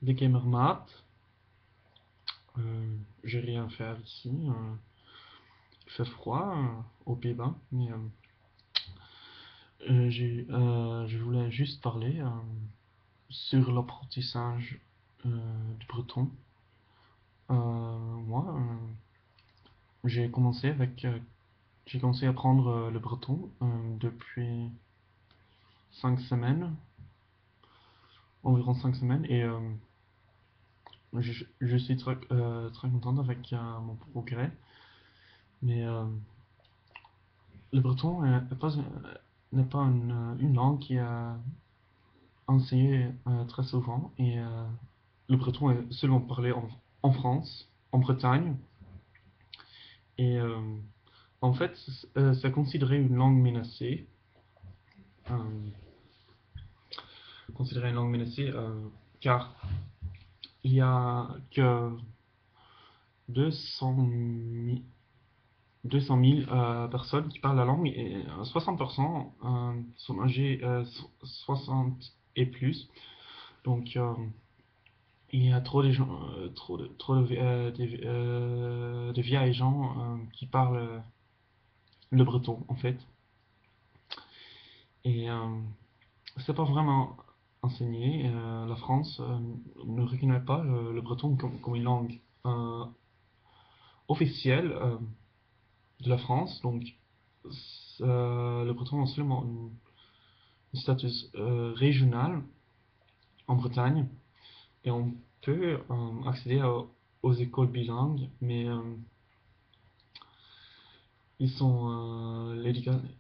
des gamermat. J'ai rien fait ici. Il fait froid aux Pays-Bas, mais je voulais juste parler sur l'apprentissage du breton. Moi, j'ai commencé à apprendre le breton depuis 5 semaines, environ 5 semaines, et je suis très content avec mon progrès. Mais le breton n'est pas une langue qui est enseignée très souvent, et le breton est seulement parlé en France, en Bretagne, et en fait, c'est considéré une langue menacée. euh, Considéré une langue menacée car il y a que 200 000, 200 000 personnes qui parlent la langue et 60% sont âgés 60 et plus. Donc il y a trop de gens, de vieilles gens qui parlent le breton en fait. Et c'est pas vraiment enseigné. La France ne reconnaît pas le breton comme une langue euh, officielle de la France. Donc le breton a seulement un statut régional en Bretagne et on peut accéder aux écoles bilingues, mais ils sont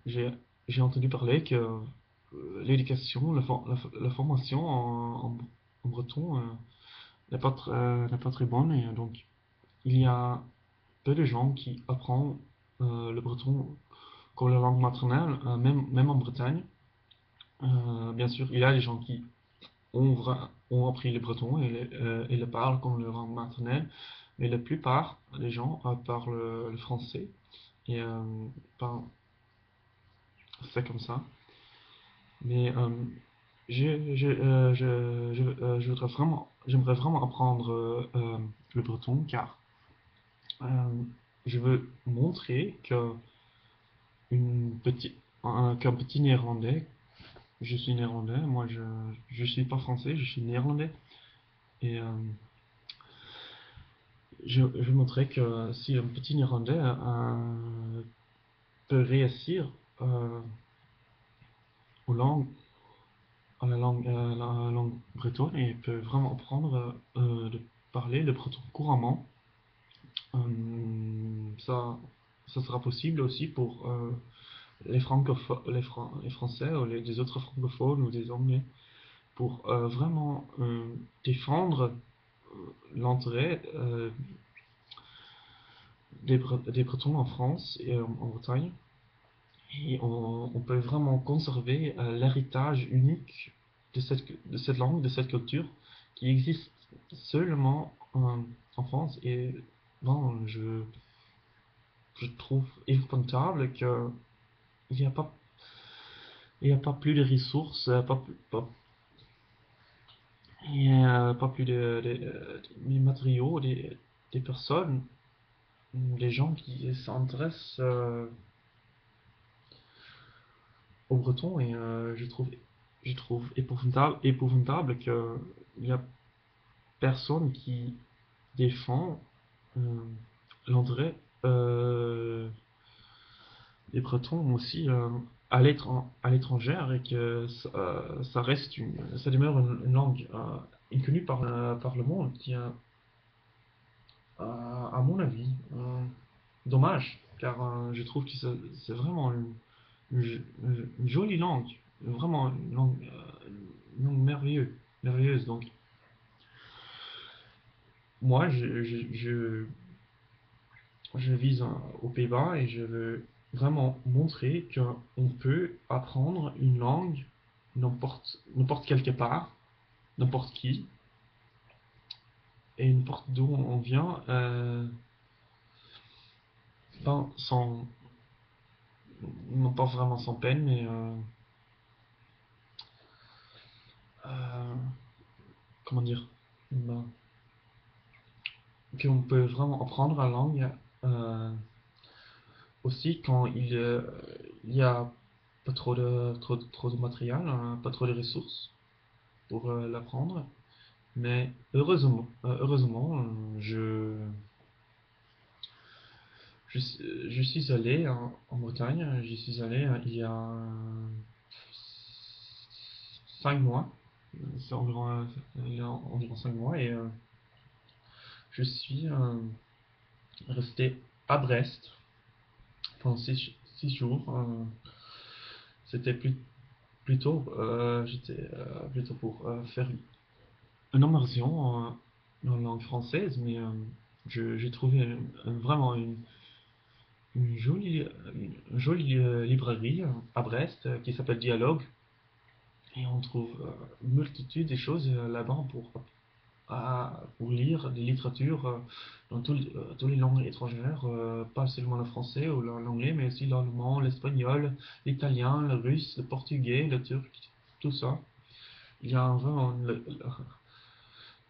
j'ai entendu parler que l'éducation, la formation en breton n'est pas très bonne et donc il y a peu de gens qui apprennent le breton comme la langue maternelle, même en Bretagne. Bien sûr, il y a des gens qui ont appris le breton et le parlent comme leur langue maternelle, mais la plupart des gens parlent le français et ben, c'est comme ça. Mais j'aimerais vraiment apprendre le breton car euh, je veux montrer qu'un petit néerlandais, je suis néerlandais, moi je suis pas français, je suis néerlandais. Et je montrais que si un petit néerlandais peut réussir euh, aux langues, la langue bretonne et peut vraiment apprendre de parler le breton couramment, ça sera possible aussi pour les Français ou des autres francophones ou des Anglais pour vraiment défendre l'intérêt des Bretons en France et en Bretagne. Et on peut vraiment conserver l'héritage unique de cette langue, de cette culture qui existe seulement en France. Et bon, je trouve épouvantable qu'il n'y a pas, il y a pas plus de ressources, il y a pas plus de matériaux, des personnes, des gens qui s'intéressent au breton et je trouve épouvantable qu'il y a personne qui défend euh, l'intérêt euh, des Bretons aussi à l'étranger et que ça reste ça demeure une langue inconnue par le monde qui a, à mon avis, dommage car je trouve que c'est vraiment une jolie langue, vraiment une langue merveilleuse. Donc moi je vise aux Pays-Bas et je veux vraiment montrer qu'on peut apprendre une langue n'importe quelque part, n'importe qui, et n'importe d'où on vient, sans, non pas vraiment sans peine, mais euh, comment dire, ben, qu'on peut vraiment apprendre la langue euh, aussi quand il y a pas trop de matériel, hein, pas trop de ressources pour l'apprendre. Mais heureusement, je suis allé en Bretagne, j'y suis allé il y a 5 mois. C'est environ, il y a environ 5 mois et je suis resté à Brest pendant 6 jours. C'était j'étais plutôt pour faire une immersion en langue française, mais j'ai trouvé vraiment une jolie librairie à Brest qui s'appelle Dialogue. Et on trouve une multitude de choses là-bas pour lire des littératures dans toutes les langues étrangères, pas seulement le français ou l'anglais, mais aussi l'allemand, l'espagnol, l'italien, le russe, le portugais, le turc, tout ça. Il y a vraiment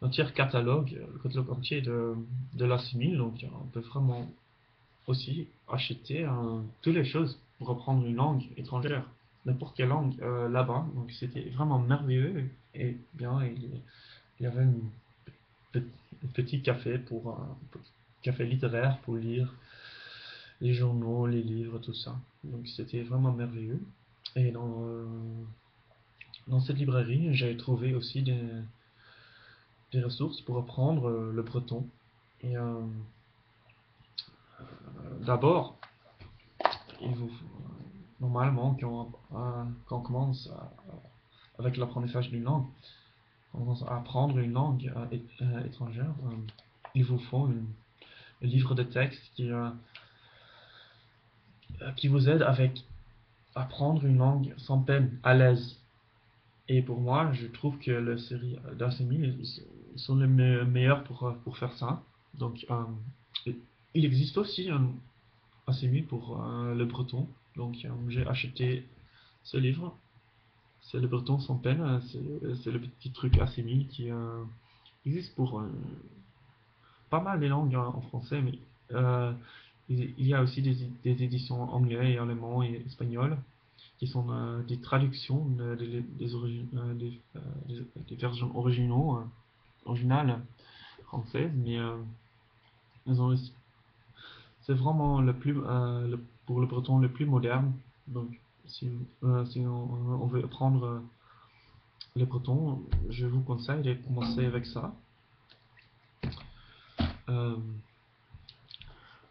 un tiers catalogue, le catalogue entier de la simile, donc on peut vraiment aussi acheter toutes les choses pour apprendre une langue étrangère, n'importe quelle langue là-bas. Donc c'était vraiment merveilleux et bien. Il y avait un petit café café littéraire pour lire les journaux, les livres, tout ça. Donc c'était vraiment merveilleux. Et dans cette librairie, j'ai trouvé aussi des ressources pour apprendre le breton. Et d'abord, il vous normalement quand on commence avec l'apprentissage d'une langue, quand on commence à apprendre une langue étrangère, il vous faut un livre de texte qui vous aide avec apprendre une langue sans peine, à l'aise. Et pour moi, je trouve que les séries d'Arsemi sont les meilleurs pour faire ça. Donc, il existe aussi un Assemi pour le breton. Donc, j'ai acheté ce livre. C'est le breton sans peine. C'est le petit truc Assemi qui existe pour pas mal de langues en français, mais euh, il y a aussi des éditions anglais et allemands et espagnols qui sont des traductions des versions originales françaises, mais elles ont c'est vraiment pour le breton le plus moderne. Donc, si on veut apprendre le breton, je vous conseille de commencer avec ça. Euh,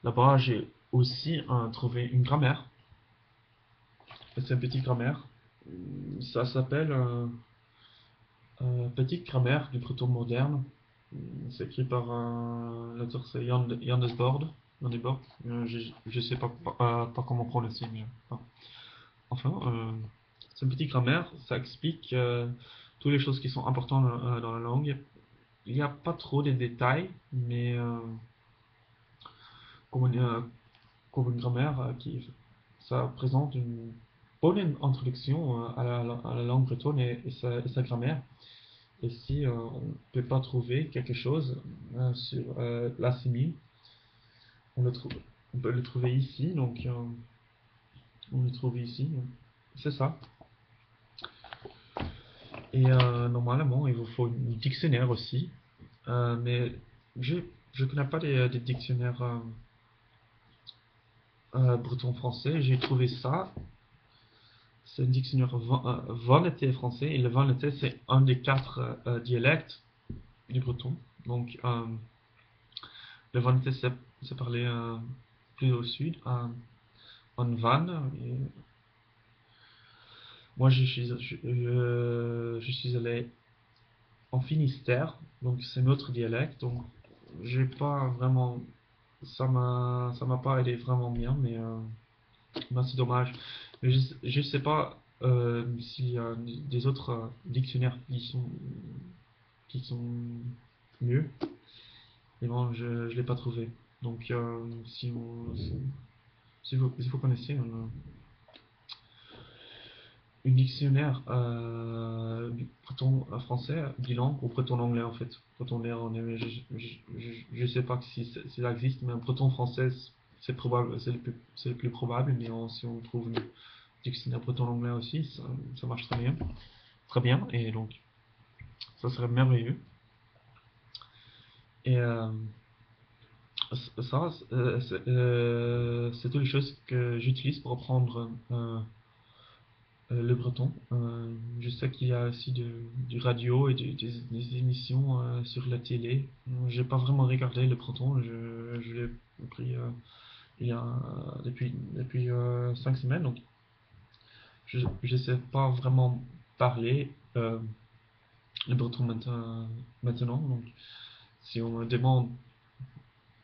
Là-bas, j'ai aussi trouvé une grammaire. C'est une petite grammaire. Ça s'appelle Petite grammaire du breton moderne. C'est écrit par l'auteur, c'est Jan Desbord. Jan Desbord. Je sais pas comment prononcer, mais enfin, c'est une petite grammaire. Ça explique toutes les choses qui sont importantes dans la langue. Il n'y a pas trop de détails, mais comme une grammaire ça présente une bonne introduction à la langue bretonne et sa grammaire. Et si on ne peut pas trouver quelque chose sur l'assimile, on le trouve, on peut le trouver ici. Donc, on le trouve ici. C'est ça. Et normalement, il vous faut un dictionnaire aussi. Mais je ne connais pas des dictionnaires breton-français. J'ai trouvé ça. C'est un dictionnaire vannetais français. Et le vannetais, c'est un des 4 dialectes du breton. Donc, le vannetais, c'est parlé plus au sud, en Vannes. Et moi, je suis allé en Finistère, donc c'est notre dialecte. Donc, j'ai pas vraiment. Ça m'a pas aidé vraiment bien, mais ben, c'est dommage. Mais je sais pas s'il y a des autres dictionnaires qui sont mieux. Et bon, je l'ai pas trouvé. Donc, si vous connaissez une dictionnaire breton français bilingue ou breton anglais en fait. Breton néerlandais, je sais pas si ça existe, mais un breton français c'est probable, c'est le plus probable. Mais si on trouve un dictionnaire breton anglais aussi, ça marche très bien, et donc ça serait merveilleux. Et ça, c'est toutes les choses que j'utilise pour apprendre le breton. Je sais qu'il y a aussi du radio et des émissions sur la télé. J'ai pas vraiment regardé le breton, je l'ai pris il y a, depuis 5 semaines, donc je sais pas vraiment parler le breton maintenant. Donc si on me demande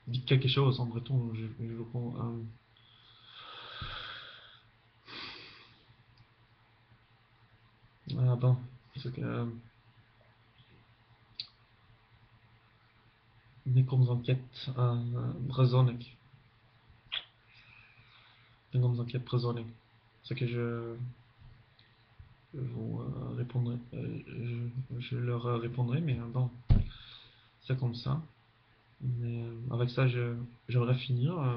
dit quelque chose en breton, je réponds bon, c'est que Nicoms enquête Brezonic. Nicoms enquête Brezonic. C'est que je vous répondrai, je leur répondrai, mais bon, c'est comme ça. Mais avec ça, j'aimerais finir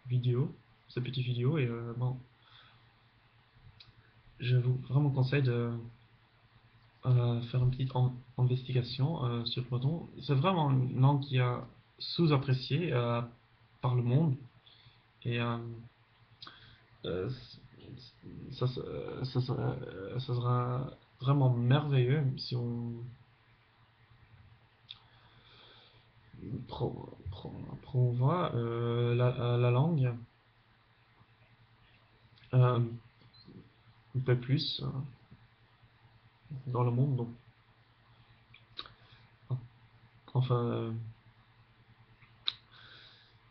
vidéo, cette petite vidéo, et bon, je vous vraiment conseille de faire une petite investigation sur Breton. C'est vraiment une langue qui est sous-appréciée par le monde, et euh, ça sera vraiment merveilleux si on promouvoit la langue euh, un peu plus dans le monde. Donc, enfin,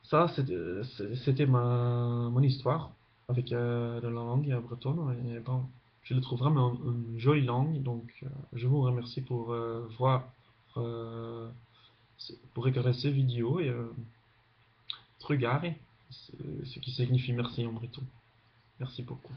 ça, c'était mon histoire avec la langue bretonne. Et bon, je le trouve vraiment une jolie langue. Donc, je vous remercie euh, pour regarder ces vidéos et regarder, ce qui signifie merci en breton. Merci beaucoup.